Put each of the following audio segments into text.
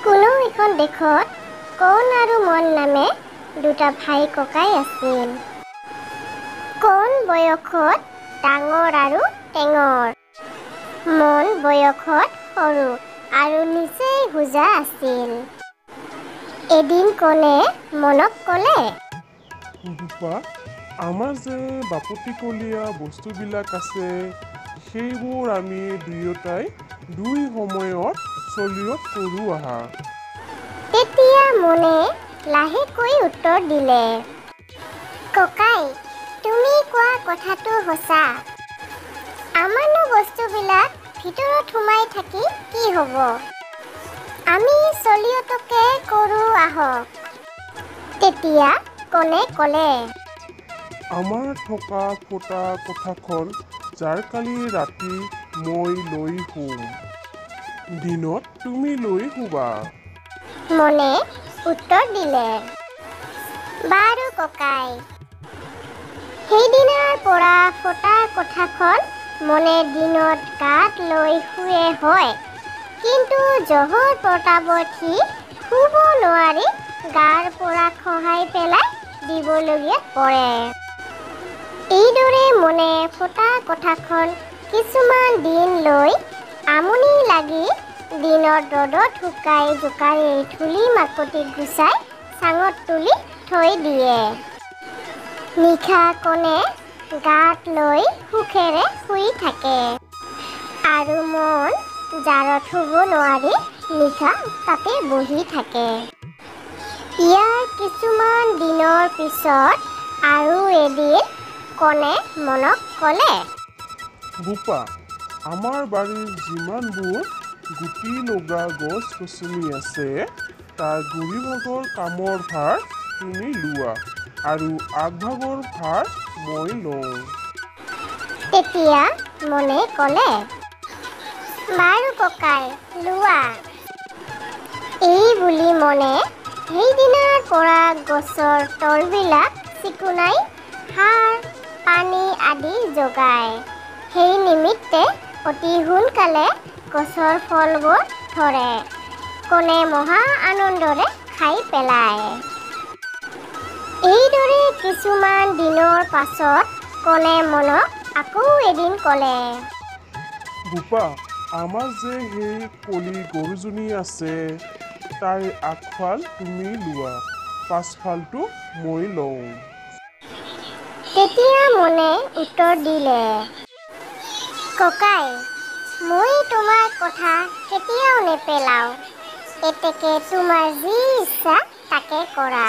কোনো এখন দেশত কণ আৰু মন নামে দুটা ভাই ককাই আছিল। কণ বয়সত ডাঙৰ আৰু টেঙৰ, মন বয়সত সৰু আৰু নিচেই হোজা আছিল। এদিন কণে মনক ক'লে, বোপা, আমাৰ যে বাপতিকলীয়া বস্তুবিলাক আছে সেইবোৰ আমি দুয়োটাই দুই সময়ত চলিৰত কৰোঁ আহা। তেতিয়া মনে লাহেকৈ উত্তৰ দিলে, ককাই, তুমি কোৱা কথাটো সঁচা। আমাৰনো বস্তুবিলাক ভিতৰত সোমাই থাকি কি হ'ব? আমি চলিয়তকে কৰোঁ আহক। তেতিয়া কণে ক'লে, আমাৰ থকা ফটা কোঠাখন জাৰকালি ৰাতি মই লৈ শুম, দিনত তুমি লৈ শুবা। মনে উত্তৰ দিলে, বাৰু ককাই। সেইদিনাৰ পৰা ফটা কোঠাখন মনে দিনত গাত লৈ শুৱে হয়, কিন্তু জহৰ প্ৰতাপত সি শুব নোৱাৰি গাৰ পৰা খহাই পেলাই দিবলগীয়া পৰে। এইদৰে মনে ফটা কোঠাখন কিছুমান দিন লৈ আমনি লাগি দিনত ৰ'দত শুকাই জোকাৰি ধূলি মাকতি গুচাই চাঙত তুলি থৈ দিয়ে। নিশা কণে গাত লৈ সুখেৰে শুই থাকে আৰু মন জাৰত শুব নোৱাৰি নিশা তাতে বহি থাকে। ইয়াৰ কিছুমান দিনৰ পিছত আৰু এদিন কণে মনক ক'লে, বোপা, আমাৰ বাৰীৰ যিমানবোৰ গুটি লগা গছ গছনি আছে তাৰ গুৰিভাগৰ কামৰ ভাৰ তুমি লোৱা আৰু আগভাগৰ ভাৰ মই লওঁ। তেতিয়া মনে ক'লে, বাৰু ককাই, লোৱা। এই বুলি মনে সেইদিনাৰ পৰা গছৰ তলবিলাক চিকুণাই সাৰ পানী আদি যোগায়। সেই নিমিত্তে অতি সোনকালে গছৰ ফলবোৰ ধৰে। কণে মহা আনন্দৰে খাই পেলায়। এইদৰে কিছুমান দিনৰ পাছত কণে মনক আকৌ এদিন ক'লে, বোপা, আমাৰ যে সেই কলি গৰুজনী আছে তাইৰ আগফাল তুমি লোৱা, পাছফালটো মই লওঁ। তেতিয়া মনে উত্তৰ দিলে, ককাই, মই তোমাৰ কথা কেতিয়াও নেপেলাওঁ। এতেকে তোমাৰ যি ইচ্ছা তাকে কৰা।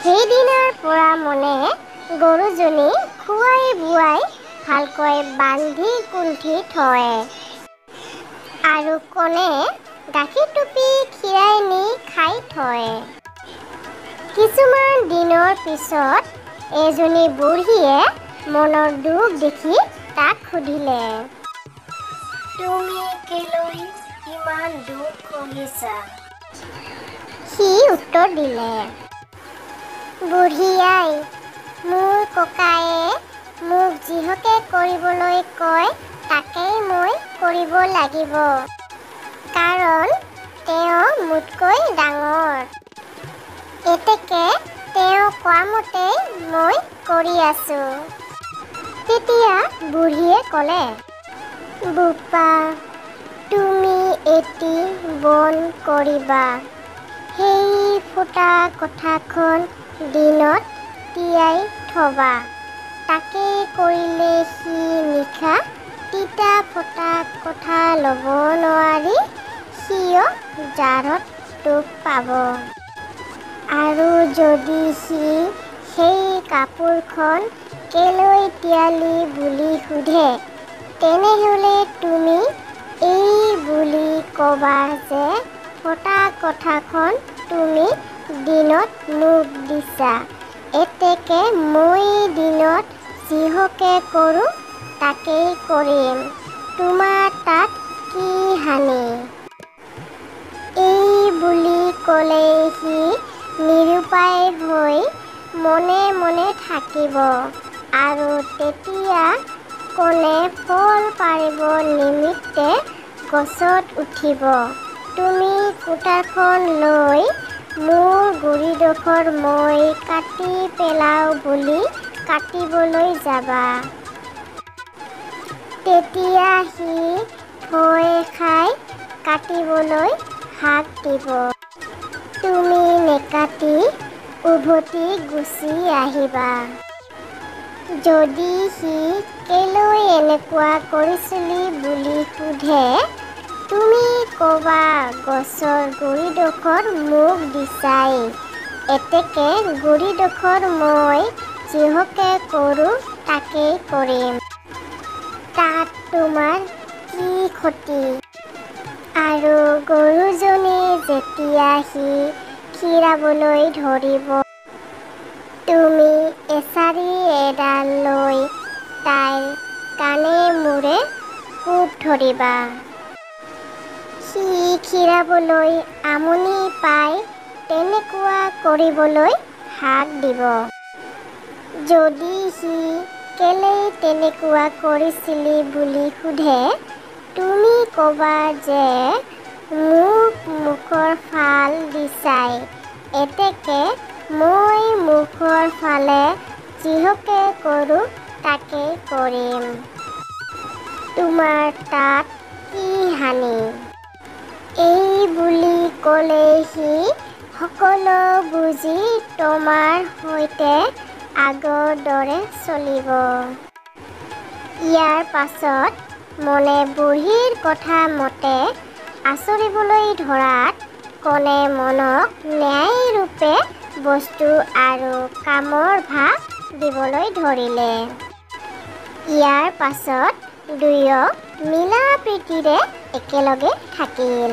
সেইদিনাৰ পৰা মনে গৰুজনী খুৱাই বুৱাই ভালকৈ বান্ধি কুন্ধি থয় আৰু কণে গাখীৰ টুপি খীৰাই নি খাই থয়। কিছুমান দিনৰ পিছত এজনী বুঢ়ীয়ে মনৰ দুখ দেখি তাক সুধিলে, তুমি কেলৈ ইমান দুখ কৰিছা? সি উত্তৰ দিলে, বুঢ়ী আই, মোৰ ককায়ে মোক যিহকে কৰিবলৈ কয় তাকেই মই কৰিব লাগিব, কাৰণ তেওঁ মোতকৈ ডাঙৰ। এতেকে তেওঁ কোৱা মতেই মই কৰি আছোঁ। তেতিয়া বুঢ়ীয়ে ক'লে, বোপা, তুমি এটি বন কৰিবা। সেই ফুটা কোঠাখন দিনত তিয়াই থবা। তাকে কৰিলে সি নিশা তিতা ফটা কথা ল'ব নোৱাৰি সিও জাৰত দুখ পাব। আৰু যদি সি সেই কাপোৰখন কেলৈ তিয়ালি বুলি সোধে, তেনেহ'লে তুমি এই বুলি ক'বা যে ফটা কোঠাখন তুমি দিনত মোক দিছা। এতেকে মই দিনত যিহকে কৰোঁ তাকেই কৰিম। তোমাৰ তাত কি হানি? এই বুলি ক'লেই সি নিৰুপায় হৈ মনে মনে থাকিব আৰু তেতিয়া কণে ফল পাৰিব নিমিত্তে গছত উঠিব। তুমি কোটাৰখন লৈ মোৰ গুৰিডোখৰ মই কাটি পেলাওঁ বুলি কাটিবলৈ যাবা। তেতিয়া সি ভয় খাই কাটিবলৈ হাক দিব। তুমি নেকাটি উভতি গুচি আহিবা। যদি সি কেলৈ এনেকুৱা কৰিছিলি বুলি সোধে, তুমি ক'বা গছৰ গুৰিডোখৰ মোক দিছাই। এতেকে গুৰিডোখৰ মই যিহকে কৰোঁ তাকেই কৰিম। তাত তোমাৰ কি ক্ষতি? আৰু গৰুজনী যেতিয়া সি খীৰাবলৈ ধৰিব, তুমি এছাৰি এডাল লৈ তাইৰ কাণে মূৰে কোব ধৰিবা। সি খীৰাবলৈ আমনি পাই তেনেকুৱা কৰিবলৈ হাক দিব। যদি সি কেলেই তেনেকুৱা কৰিছিলি বুলি সোধে, তুমি ক'বা যে মোক মুখৰ ফাল দিছাই। এতেকে মই মুখৰ ফালে যিহকে কৰোঁ তাকেই কৰিম। তোমাৰ তাত কি হানি? এই বুলি ক'লে সি সকলো বুজি তোমাৰ সৈতে আগৰ দৰে চলিব। ইয়াৰ পাছত মনে বুঢ়ীৰ কথা মতে আচৰিবলৈ ধৰাত কণে মনক ন্যায়ৰূপে বস্তু আৰু কামৰ ভাগ দিবলৈ ধৰিলে। ইয়াৰ পাছত দুয়ো মিলা প্ৰীতিৰে একেলগে থাকিল।